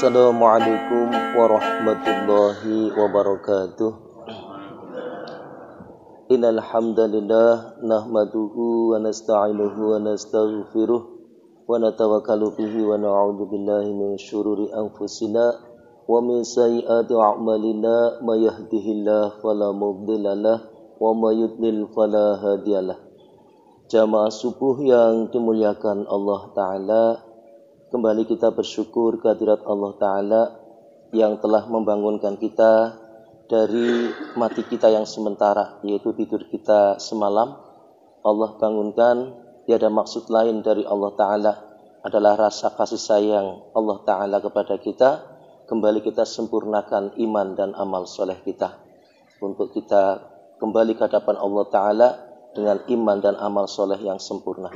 Assalamualaikum warahmatullahi wabarakatuh. Innal hamdalillah nahmaduhu wa nasta'inuhu wa nastaghfiruh wa natawakkalu bihi wa na'udzu billahi min syururi anfusina wa min sayyiati a'malina may yahdihillahu fala mudhillalah wa may yudlil fala hadiyalah. Jamaah subuh yang dimuliakan Allah Ta'ala, kembali kita bersyukur kehadirat Allah Ta'ala yang telah membangunkan kita dari mati kita yang sementara, yaitu tidur kita semalam. Allah bangunkan, tiada maksud lain dari Allah Ta'ala adalah rasa kasih sayang Allah Ta'ala kepada kita. Kembali kita sempurnakan iman dan amal soleh kita, untuk kita kembali ke hadapan Allah Ta'ala dengan iman dan amal soleh yang sempurna.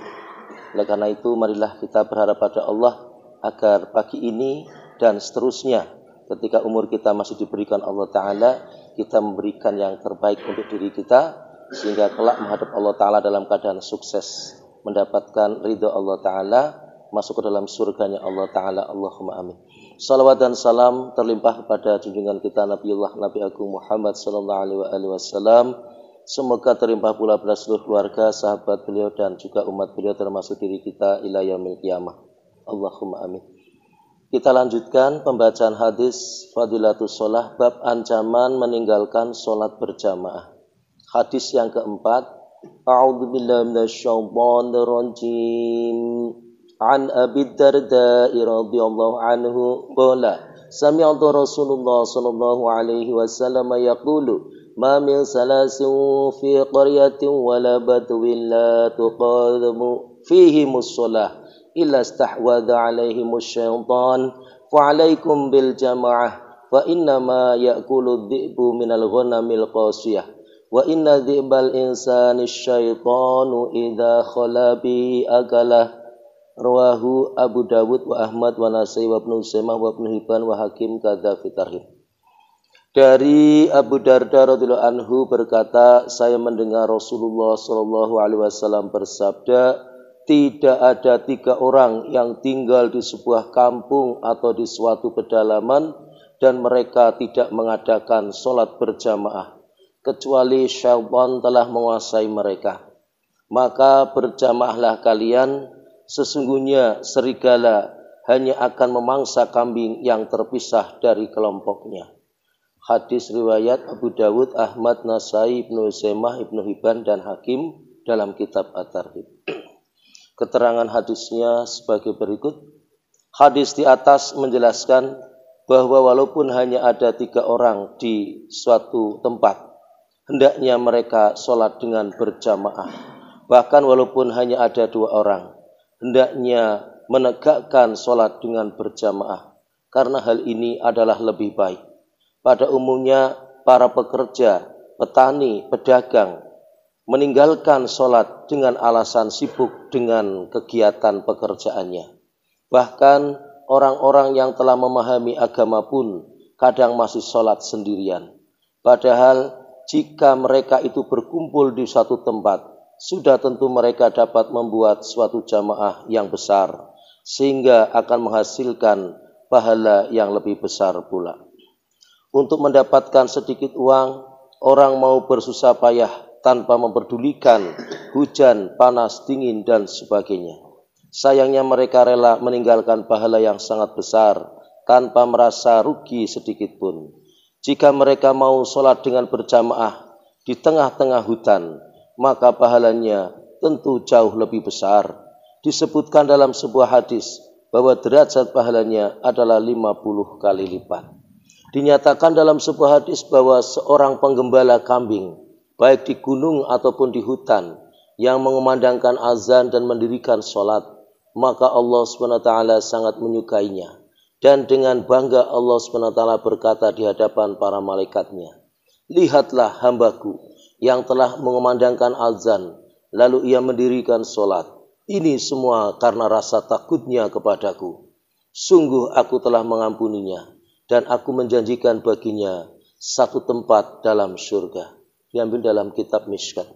Oleh karena itu, marilah kita berharap pada Allah agar pagi ini dan seterusnya, ketika umur kita masih diberikan Allah Ta'ala, kita memberikan yang terbaik untuk diri kita, sehingga kelak menghadap Allah Ta'ala dalam keadaan sukses, mendapatkan ridha Allah Ta'ala, masuk ke dalam surganya Allah Ta'ala. Allahumma amin. Salawat dan salam terlimpah kepada junjungan kita Nabiullah Nabi Agung Muhammad sallallahu alaihi wasallam. Semoga terlimpah pula pada seluruh keluarga, sahabat beliau dan juga umat beliau, termasuk diri kita ila yaumil qiyamah. Allahumma amin. Kita lanjutkan pembacaan hadis Fadilatus Shalah, bab ancaman meninggalkan sholat berjamaah. Hadis yang keempat. A'udzubillahi minasyaitonir rajim. An Abi Darda radhiyallahu anhu qala sami'tu Rasulullah sallallahu alaihi wasallam yaqulu ma min salasin fi qaryatin wala badwin la tuqadamu fihi mussalah illa istahwadha alaihimus syaitan fa alaikum bil jamaah fa innama ya'kulu dhi'bu minal ghanamil qasiyah wa inna dhi'bal insani syaitanu idza khala bi akalah. Rawahu Abu Dawud wa Ahmad wa Nasai wa Ibnu Huzaimah wa Ibnu Hibban wa Hakim kadza fi Tarhib. Dari Abu Darda radhiyallahu anhu berkata, saya mendengar Rasulullah sallallahu alaihi wasallam bersabda, tidak ada 3 orang yang tinggal di sebuah kampung atau di suatu pedalaman dan mereka tidak mengadakan sholat berjamaah, kecuali syaitan telah menguasai mereka. Maka berjamaahlah kalian, sesungguhnya serigala hanya akan memangsa kambing yang terpisah dari kelompoknya. Hadis riwayat Abu Dawud, Ahmad, Nasai, Ibnu Huzaimah, Ibnu Hibban dan Hakim dalam kitab At-Tarhib. Keterangan hadisnya sebagai berikut. Hadis di atas menjelaskan bahwa walaupun hanya ada 3 orang di suatu tempat, hendaknya mereka sholat dengan berjamaah. Bahkan walaupun hanya ada 2 orang, hendaknya menegakkan sholat dengan berjamaah, karena hal ini adalah lebih baik. Pada umumnya para pekerja, petani, pedagang meninggalkan sholat dengan alasan sibuk dengan kegiatan pekerjaannya. Bahkan orang-orang yang telah memahami agama pun kadang masih sholat sendirian. Padahal jika mereka itu berkumpul di suatu tempat, sudah tentu mereka dapat membuat suatu jamaah yang besar, sehingga akan menghasilkan pahala yang lebih besar pula. Untuk mendapatkan sedikit uang, orang mau bersusah payah tanpa memperdulikan hujan, panas, dingin, dan sebagainya. Sayangnya mereka rela meninggalkan pahala yang sangat besar tanpa merasa rugi sedikit pun. Jika mereka mau sholat dengan berjamaah di tengah-tengah hutan, maka pahalanya tentu jauh lebih besar. Disebutkan dalam sebuah hadis bahwa derajat pahalanya adalah 50 kali lipat. Dinyatakan dalam sebuah hadis bahwa seorang penggembala kambing, baik di gunung ataupun di hutan, yang mengumandangkan azan dan mendirikan sholat, maka Allah SWT sangat menyukainya. Dan dengan bangga Allah SWT berkata di hadapan para malaikatnya, lihatlah hambaku yang telah mengumandangkan azan, lalu ia mendirikan sholat. Ini semua karena rasa takutnya kepadaku. Sungguh aku telah mengampuninya, dan aku menjanjikan baginya satu tempat dalam surga. Diambil dalam kitab Mishkat.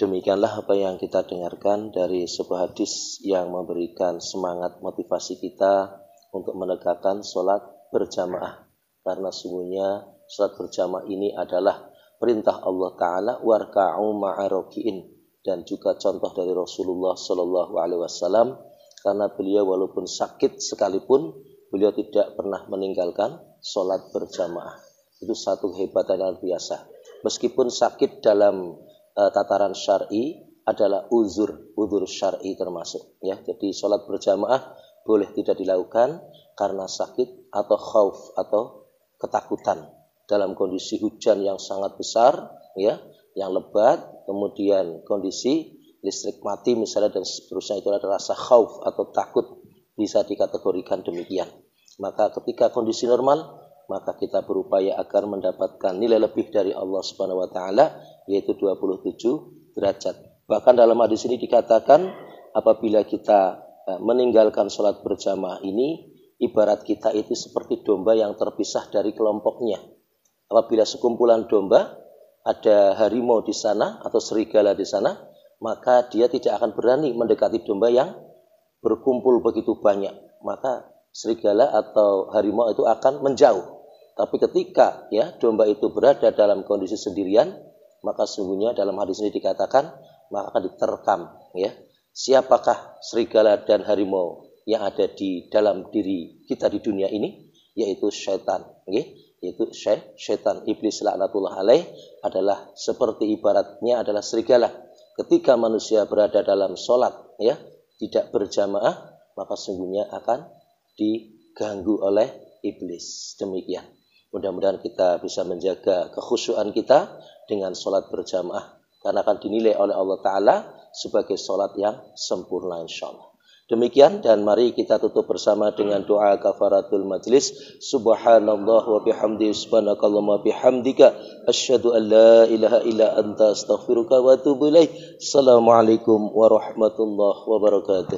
Demikianlah apa yang kita dengarkan dari sebuah hadis yang memberikan semangat motivasi kita untuk menegakkan sholat berjamaah. Karena sungguhnya sholat berjamaah ini adalah perintah Allah Ta'ala, warka'u ma'aroki'in, dan juga contoh dari Rasulullah Sallallahu Alaihi Wasallam, karena beliau walaupun sakit sekalipun beliau tidak pernah meninggalkan sholat berjamaah. Itu satu kehebatan yang biasa. Meskipun sakit dalam tataran syar'i adalah uzur syar'i termasuk, ya. Jadi sholat berjamaah boleh tidak dilakukan karena sakit atau khauf atau ketakutan dalam kondisi hujan yang sangat besar, ya, yang lebat, kemudian kondisi listrik mati misalnya dan seterusnya. Itu adalah rasa khauf atau takut, bisa dikategorikan demikian. Maka ketika kondisi normal, maka kita berupaya agar mendapatkan nilai lebih dari Allah Subhanahu wa taala, yaitu 27 derajat. Bahkan dalam hadis ini dikatakan apabila kita meninggalkan sholat berjamaah ini, ibarat kita itu seperti domba yang terpisah dari kelompoknya. Apabila sekumpulan domba, ada harimau di sana atau serigala di sana, maka dia tidak akan berani mendekati domba yang berkumpul begitu banyak. Maka serigala atau harimau itu akan menjauh. Tapi ketika domba itu berada dalam kondisi sendirian, maka sungguhnya dalam hadis ini dikatakan maka akan diterkam, ya. Siapakah serigala dan harimau yang ada di dalam diri kita di dunia ini? Yaitu syaitan, yaitu syaitan. Iblis laknatullah alaih adalah seperti ibaratnya adalah serigala. Ketika manusia berada dalam sholat, tidak berjamaah, maka sungguhnya akan diganggu oleh iblis. Demikian. Mudah-mudahan kita bisa menjaga kekhusyuan kita dengan sholat berjamaah, karena akan dinilai oleh Allah Ta'ala sebagai sholat yang sempurna insyaAllah. Demikian, dan mari kita tutup bersama dengan doa kafaratul majlis. Subhanallah wa bihamdi, subhanakallahumma bihamdika, asyhadu an la ilaha illa anta, astaghfiruka wa atubu ilaih. Assalamualaikum warahmatullahi wabarakatuh.